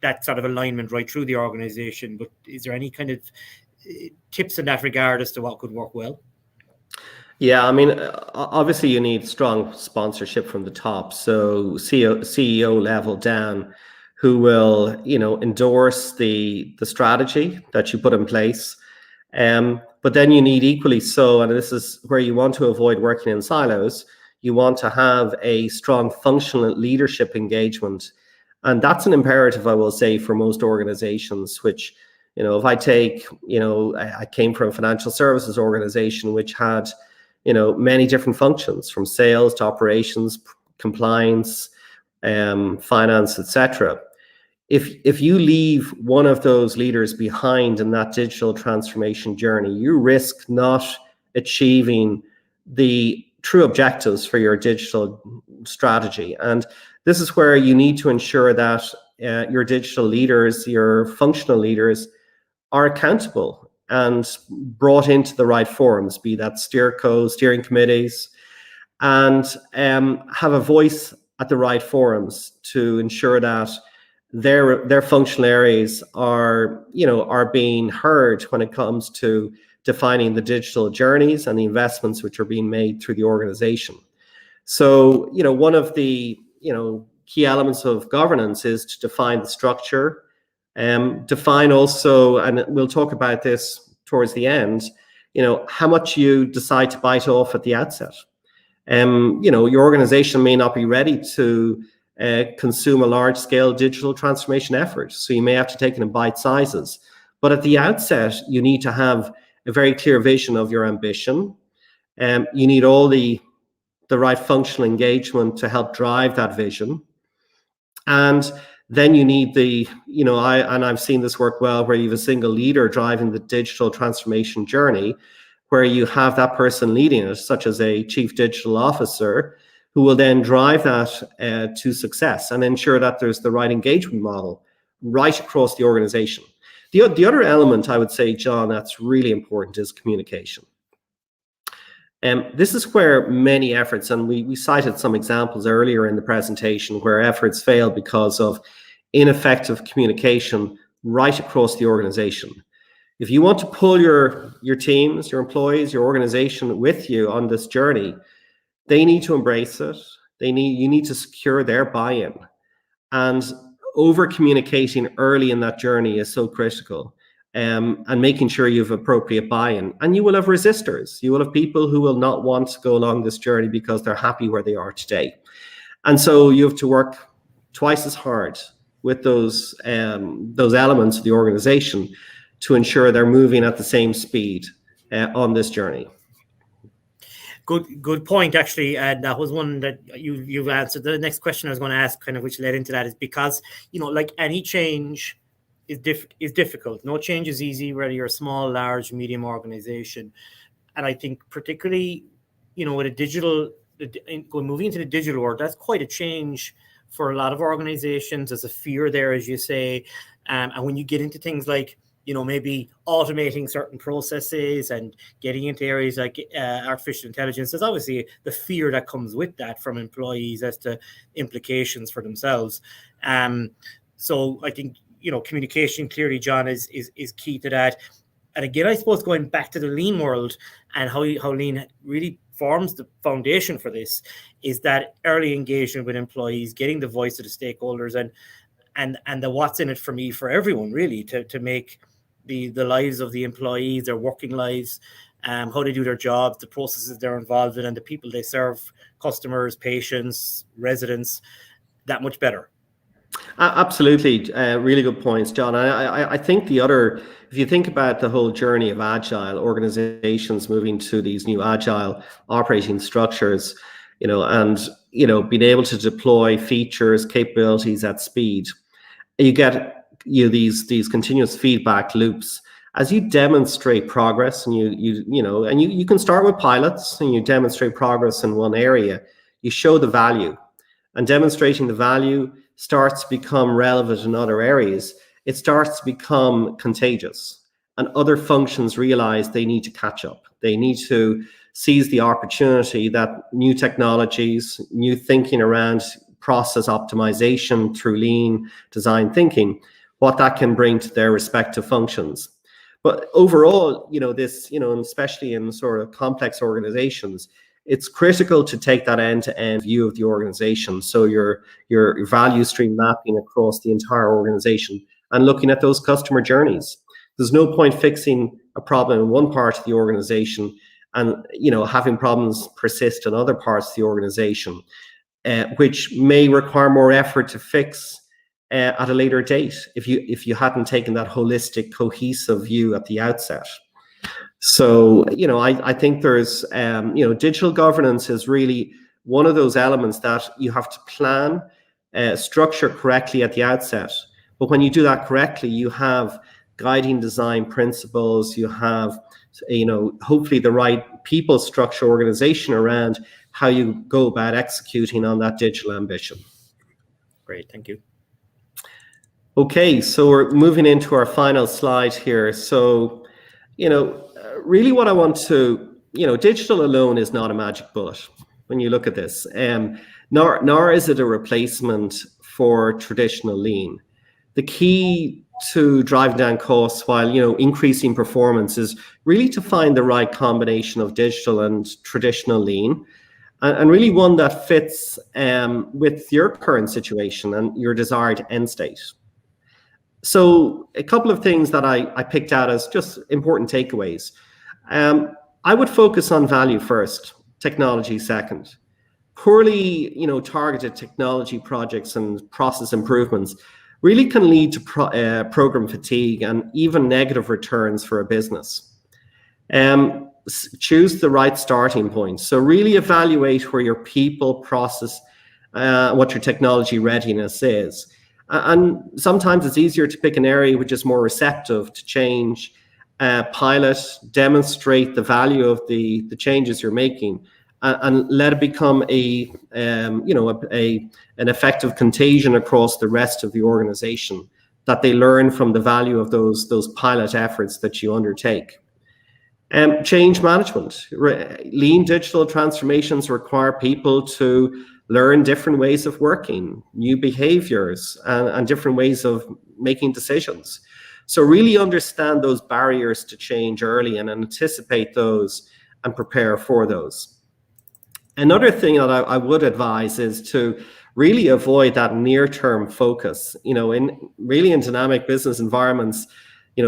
that sort of alignment right through the organization. But is there any kind of tips in that regard as to what could work well? Yeah, I mean, obviously you need strong sponsorship from the top. So CEO level down, who will, endorse the strategy that you put in place. But then you need equally so, and this is where you want to avoid working in silos, you want to have a strong functional leadership engagement. And that's an imperative, I will say, for most organizations, which, if I take, I came from a financial services organization which had, many different functions, from sales to operations, compliance, finance, etc. If you leave one of those leaders behind in that digital transformation journey, you risk not achieving the true objectives for your digital strategy. And this is where you need to ensure that your digital leaders, your functional leaders, are accountable and brought into the right forums, be that steering committees, and have a voice at the right forums to ensure that their functional areas are being heard when it comes to defining the digital journeys and the investments which are being made through the organization. So, one of the key elements of governance is to define the structure, define also, and we'll talk about this towards the end, how much you decide to bite off at the outset. Your organization may not be ready to consume a large-scale digital transformation effort, so you may have to take it in bite sizes. But at the outset, you need to have a very clear vision of your ambition. You need all the right functional engagement to help drive that vision. And then you need I've seen this work well, where you have a single leader driving the digital transformation journey, where you have that person leading it, such as a chief digital officer, who will then drive that to success and ensure that there's the right engagement model right across the organization. The other element, I would say, John, that's really important is communication. This is where many efforts, and we cited some examples earlier in the presentation, where efforts fail because of ineffective communication right across the organization. If you want to pull your teams, your employees, your organization with you on this journey, they need to embrace it. You need to secure their buy-in. And over communicating early in that journey is so critical. And making sure you have appropriate buy-in. And you will have resistors. You will have people who will not want to go along this journey because they're happy where they are today. And so you have to work twice as hard with those elements of the organization to ensure they're moving at the same speed on this journey. Good point, actually. And that was one that you've answered. The next question I was going to ask, kind of which led into that, is because, like any change is difficult. No change is easy, whether you're a small, large, medium organization. And I think particularly, with moving into the digital world, that's quite a change for a lot of organizations. There's a fear there, as you say. And when you get into things like, maybe automating certain processes and getting into areas like artificial intelligence, there's obviously the fear that comes with that from employees as to implications for themselves. So I think, communication clearly, John, is key to that. And again, I suppose going back to the lean world and how lean really forms the foundation for this is that early engagement with employees, getting the voice of the stakeholders and the what's in it for me, for everyone, really, to make the lives of the employees, their working lives, how they do their jobs, the processes they're involved in, and the people they serve, customers, patients, residents, that much better. Absolutely. Really good points, John. I think if you think about the whole journey of agile organizations moving to these new agile operating structures, and being able to deploy features, capabilities at speed, you get these continuous feedback loops. as you demonstrate progress, and you can start with pilots and you demonstrate progress in one area, you show the value, and demonstrating the value starts to become relevant in other areas. It starts to become contagious, and other functions realize they need to catch up. They need to seize the opportunity that new technologies, new thinking around process optimization through lean design thinking, what that can bring to their respective functions. But overall, this, and especially in sort of complex organizations, it's critical to take that end-to-end view of the organization. So your value stream mapping across the entire organization and looking at those customer journeys. There's no point fixing a problem in one part of the organization and having problems persist in other parts of the organization, which may require more effort to fix at a later date if you hadn't taken that holistic, cohesive view at the outset. So I think there's digital governance is really one of those elements that you have to plan, structure correctly at the outset. But when you do that correctly, you have guiding design principles, you have hopefully the right people structure organization around how you go about executing on that digital ambition. Great, thank you. Okay, so we're moving into our final slide here. So, really what I want to, digital alone is not a magic bullet when you look at this, nor is it a replacement for traditional lean. The key to driving down costs while, increasing performance is really to find the right combination of digital and traditional lean, and really one that fits with your current situation and your desired end state. So a couple of things that I picked out as just important takeaways. I would focus on value first, technology second. Poorly, targeted technology projects and process improvements really can lead to program fatigue and even negative returns for a business. Choose the right starting point. So really evaluate where your people, process, what your technology readiness is. And sometimes it's easier to pick an area which is more receptive to change, pilot, demonstrate the value of the changes you're making, and let it become an effective contagion across the rest of the organization, that they learn from the value of those pilot efforts that you undertake. Change management. Lean digital transformations require people to learn different ways of working, new behaviors, and different ways of making decisions. So really understand those barriers to change early and anticipate those and prepare for those. Another thing that I would advise is to really avoid that near-term focus. In dynamic business environments,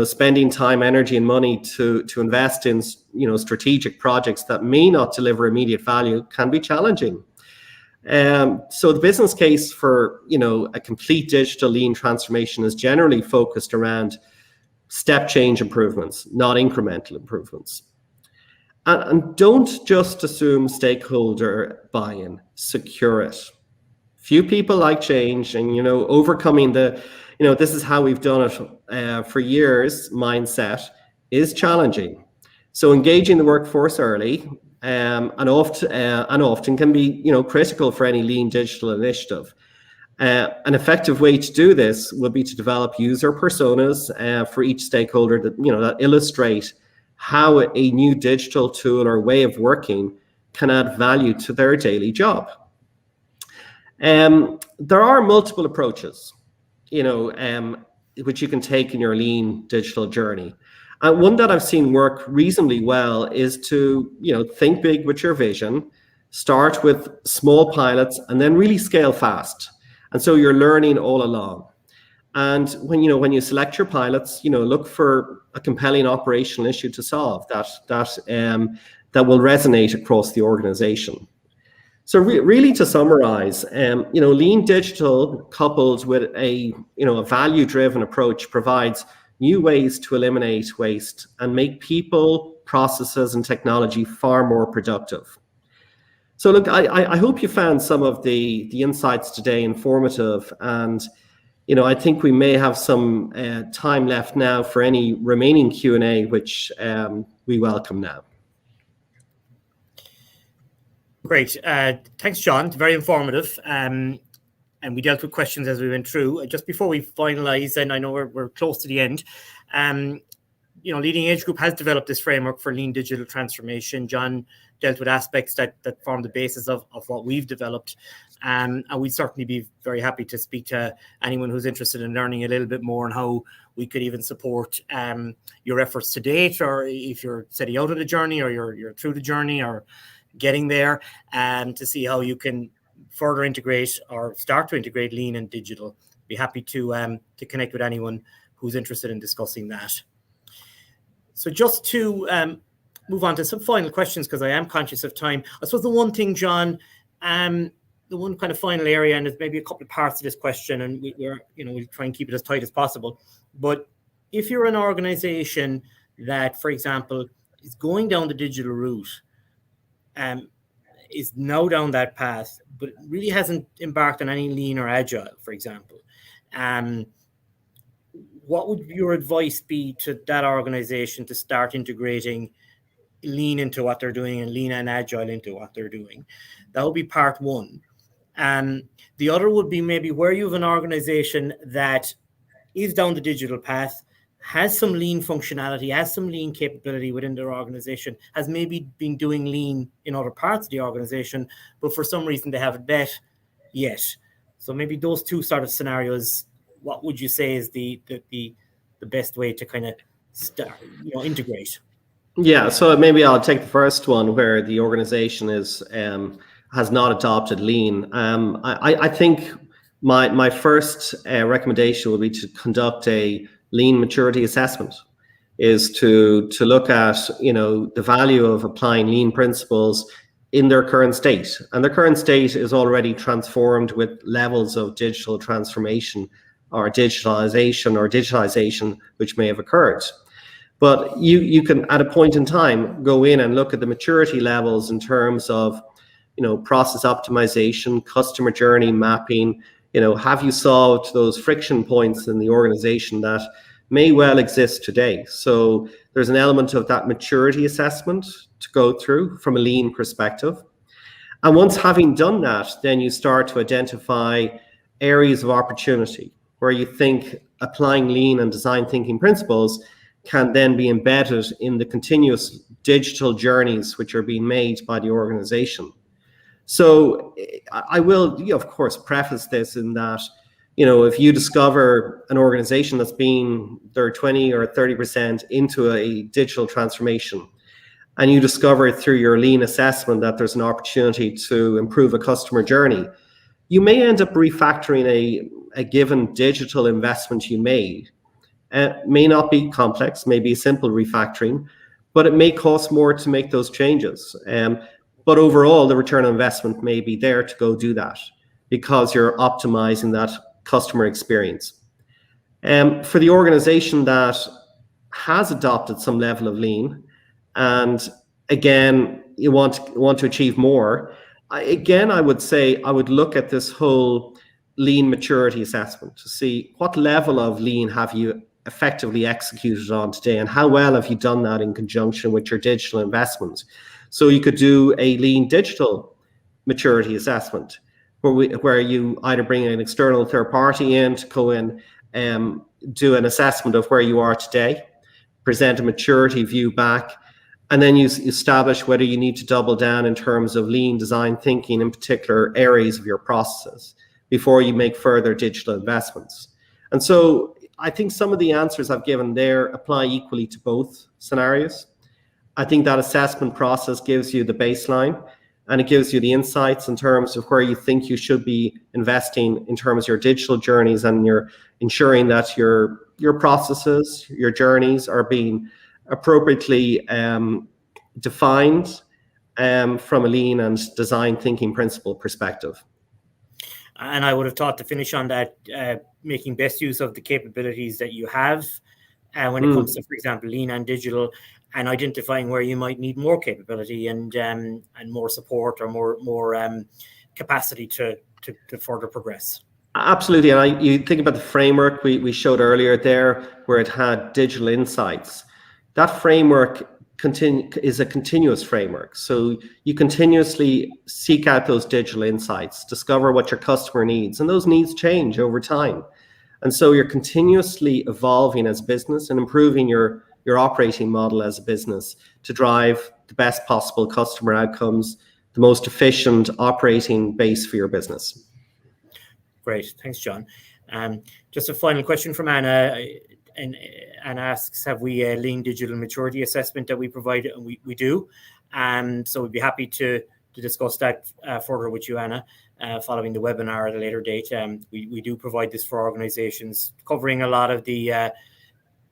spending time, energy, and money to invest in, strategic projects that may not deliver immediate value can be challenging. So the business case for, a complete digital lean transformation is generally focused around step change improvements, not incremental improvements. And don't just assume stakeholder buy-in, secure it. Few people like change, and, overcoming this is how we've done it for years mindset is challenging. So engaging the workforce early and often can be critical for any lean digital initiative. An effective way to do this would be to develop user personas for each stakeholder that illustrate how a new digital tool or way of working can add value to their daily job. There are multiple approaches, which you can take in your lean digital journey. One that I've seen work reasonably well is to, think big with your vision, start with small pilots, and then really scale fast. And so you're learning all along. And when you select your pilots, look for a compelling operational issue to solve that will resonate across the organization. So really to summarize, lean digital coupled with a value-driven approach provides new ways to eliminate waste and make people, processes, and technology far more productive. So look, I hope you found some of the insights today informative, and I think we may have some time left now for any remaining Q&A, which we welcome now. Great. Thanks, John. It's very informative. And we dealt with questions as we went through. Just before we finalize, and I know we're close to the end, Leading Edge Group has developed this framework for lean digital transformation. John dealt with aspects that form the basis of what we've developed. And we'd certainly be very happy to speak to anyone who's interested in learning a little bit more on how we could even support your efforts to date, or if you're setting out on the journey, or you're through the journey or getting there, to see how you can further integrate or start to integrate lean and digital. Be happy to connect with anyone who's interested in discussing that. So just to move on to some final questions, because I am conscious of time. I suppose the one thing, John, the one kind of final area, and there's maybe a couple of parts to this question, and we'll try and keep it as tight as possible. But if you're an organization that, for example, is going down the digital route, is now down that path, but really hasn't embarked on any lean or agile, for example, what would your advice be to that organization to start integrating lean into what they're doing and lean and agile into what they're doing? That would be part one. The other would be maybe where you have an organization that is down the digital path, has some lean functionality, has some lean capability within their organization, has maybe been doing lean in other parts of the organization, but for some reason they haven't met yet. So maybe those two sort of scenarios, what would you say is the best way to kind of start, integrate? Yeah, so maybe I'll take the first one, where the organization has not adopted lean. I think my first recommendation would be to conduct a lean maturity assessment, is to look at the value of applying lean principles in their current state. And their current state is already transformed with levels of digital transformation or digitalization which may have occurred. But you can, at a point in time, go in and look at the maturity levels in terms of process optimization, customer journey mapping. Have you solved those friction points in the organization that may well exist today? So there's an element of that maturity assessment to go through from a lean perspective. And once having done that, then you start to identify areas of opportunity where you think applying lean and design thinking principles can then be embedded in the continuous digital journeys which are being made by the organization. So I will, of course, preface this in that, if you discover an organization that's been there 20 or 30% into a digital transformation, and you discover through your lean assessment that there's an opportunity to improve a customer journey, you may end up refactoring a given digital investment you made. It may not be complex, may be simple refactoring, but it may cost more to make those changes. But overall, the return on investment may be there to go do that, because you're optimizing that customer experience. For the organization that has adopted some level of lean, and again, you want to achieve more, I would say I would look at this whole lean maturity assessment to see what level of lean have you effectively executed on today, and how well have you done that in conjunction with your digital investments. So you could do a lean digital maturity assessment where you either bring an external third party in to go in and do an assessment of where you are today, present a maturity view back, and then you establish whether you need to double down in terms of lean design thinking in particular areas of your processes before you make further digital investments. And so I think some of the answers I've given there apply equally to both scenarios. I think that assessment process gives you the baseline, and it gives you the insights in terms of where you think you should be investing in terms of your digital journeys, and you're ensuring that your processes, your journeys are being appropriately defined from a lean and design thinking principle perspective. And I would have thought, to finish on that, making best use of the capabilities that you have when it comes to, for example, lean and digital, and identifying where you might need more capability and more support or more capacity to further progress. Absolutely, and you think about the framework we showed earlier there, where it had digital insights. That framework is a continuous framework. So you continuously seek out those digital insights, discover what your customer needs, and those needs change over time. And so you're continuously evolving as a business and improving your operating model as a business to drive the best possible customer outcomes, the most efficient operating base for your business. Great. Thanks, John. Just a final question from Anna. And asks, have we a lean digital maturity assessment that we provide? And we do. So we'd be happy to discuss that further with you, Anna, following the webinar at a later date. We do provide this for organizations, covering a lot of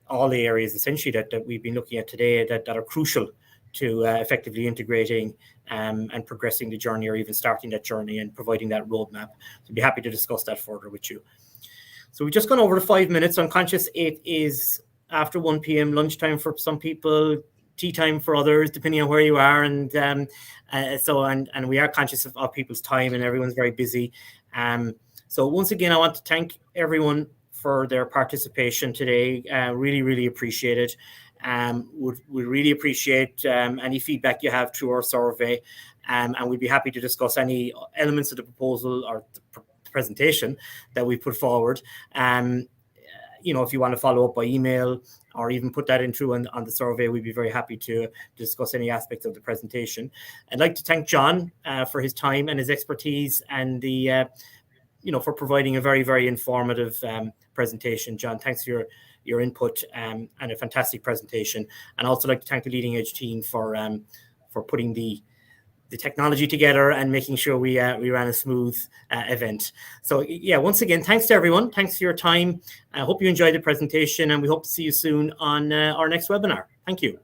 all the areas essentially that we've been looking at today that are crucial to effectively integrating and progressing the journey, or even starting that journey and providing that roadmap. So I'd be happy to discuss that further with you. So we've just gone over the 5 minutes. I'm conscious it is after 1 p.m. lunchtime for some people, tea time for others, depending on where you are. And and we are conscious of people's time, and everyone's very busy. So once again, I want to thank everyone for their participation today. Really, really appreciate it. We really appreciate any feedback you have through our survey, and we'd be happy to discuss any elements of the proposal or the presentation that we put forward. If you want to follow up by email or even put that in through on the survey, we'd be very happy to discuss any aspects of the presentation. I'd like to thank John for his time and his expertise, and for providing a very, very informative presentation. John, thanks for your input and a fantastic presentation. And also like to thank the Leading Edge team for putting the technology together and making sure we ran a smooth event. So yeah, once again, thanks to everyone. Thanks for your time. I hope you enjoyed the presentation, and we hope to see you soon on our next webinar. Thank you.